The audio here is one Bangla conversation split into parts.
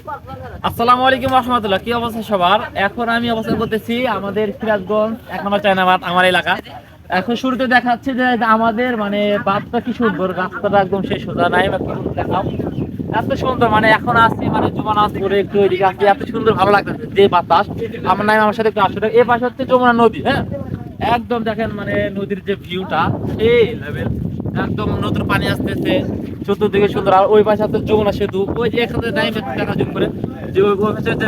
আসসালামু আলাইকুম রহমতুল্লাহ। কি অবস্থা সবার? এখন আমি অবস্থান করতেছি আমাদের সিরাজগঞ্জ 1 নম্বর চায়নাবাদ, আমার এলাকা। এখন শুরুতে দেখাচ্ছে যে আমাদের মানে বাদটা কি সুন্দর, রাস্তাটা একদম শেষ সোজা নাই বা কি দেখাও এত সুন্দর। মানে এখন আসছি মানে যমুনাপুরে একটু ওইদিকে আসছি, এত সুন্দর ভালো লাগতেছে যে বাতাস। আমার নাই আমার সাথে একটু আসলে এই পাশে হচ্ছে যমুনা নদী। হ্যাঁ, একদম দেখেন মানে নদীর যে ভিউটা সেই লেভেল, একদম নদীর পানি আসতেছে চতুর্দিকে সুন্দর। আর ওই পাশে আছে যমুনা সেতু, ওই যে এখানে নাই দেখা জুম করে যে ওই হচ্ছে যে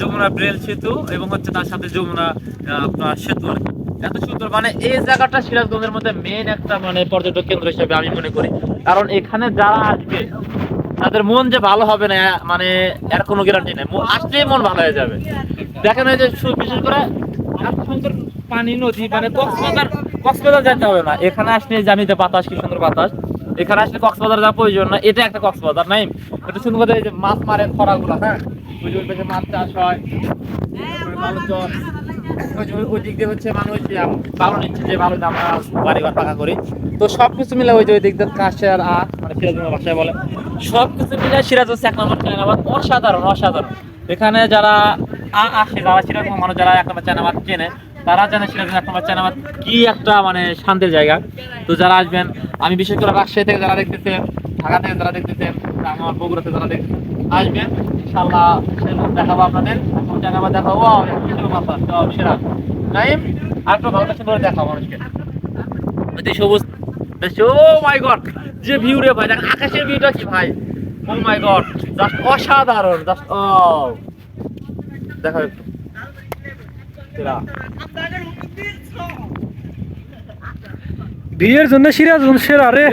যমুনা ব্রেল সেতু এবং হচ্ছে তার সাথে যমুনা আপনার সেতু আর কি। এত সুন্দর মানে এই জায়গাটা সিরাজগঞ্জের মধ্যে মেইন একটা মানে পর্যটক কেন্দ্র হিসেবে আমি মনে করি। কারণ এখানে যারা আসবে তাদের মন যে ভালো হবে না মানে এর কোনো গ্যারান্টি নেই, আসলেই মন ভালো হয়ে যাবে। দেখেন ওই যে বিশেষ করে এত সুন্দর পানি নদী, মানে কক্সবাজার যেতে হবে না, এখানে আসলে জানি যে বাতাস কি সুন্দর বাতাস। এখানে আসলে কক্সবাজার যাওয়ার প্রয়োজন না, এটা একটা কক্সবাজার নাই। এটা সুন্দর কথা এই যে মাছ মারে খরাগুলো, হ্যাঁ ওই যে ওই পাশে মাছ চাষ হয়, মানুষজন ওই দিক দিয়ে হচ্ছে মানুষ ভালো নিচ্ছে যে ভালো আমরা বাড়িঘর পাকা করি। তো সবকিছু মিলে ওই যে ওই দিক দিয়ে কাশের মানে সিরাজগঞ্জ ভাষায় বলে, সবকিছু মিলে সিরাজগঞ্জ 1 নম্বর চায়নাবাদ অসাধারণ অসাধারণ। এখানে যারা আসে, যারা সিরাজগঞ্জ মানুষ যারা 1 নম্বর চায়নাবাদ চেনে তারা জানে সিরাজগঞ্জ 1 নম্বর চায়নাবাদ কি একটা মানে শান্তির জায়গা। তো যারা আসবেন, আমি বিশেষ করে রাজশাহী থেকে যারা দেখতেছেন, ঢাকা থেকে যারা দেখতেছেন, আমার বগুড়াতে যারা দেখতেছেন, আসবেন ইনশাআল্লাহ সেগুলো দেখাবো আপনাদের। চায়নাবাদ দেখাবো মাথা সব সেরা টাইম। আর একটু ভালো সুন্দর দেখাবো মানুষকে ওই সবুজ। ও মাই গড, যে ভিউ রে ভাই, দেখেন আকাশের ভিউটা কি ভাই, ও মাই গড, জাস্ট অসাধারণ, জাস্ট ও দেখো একটু সেরা। বিয়ের জন্য সিরাজগঞ্জ সেরা রে।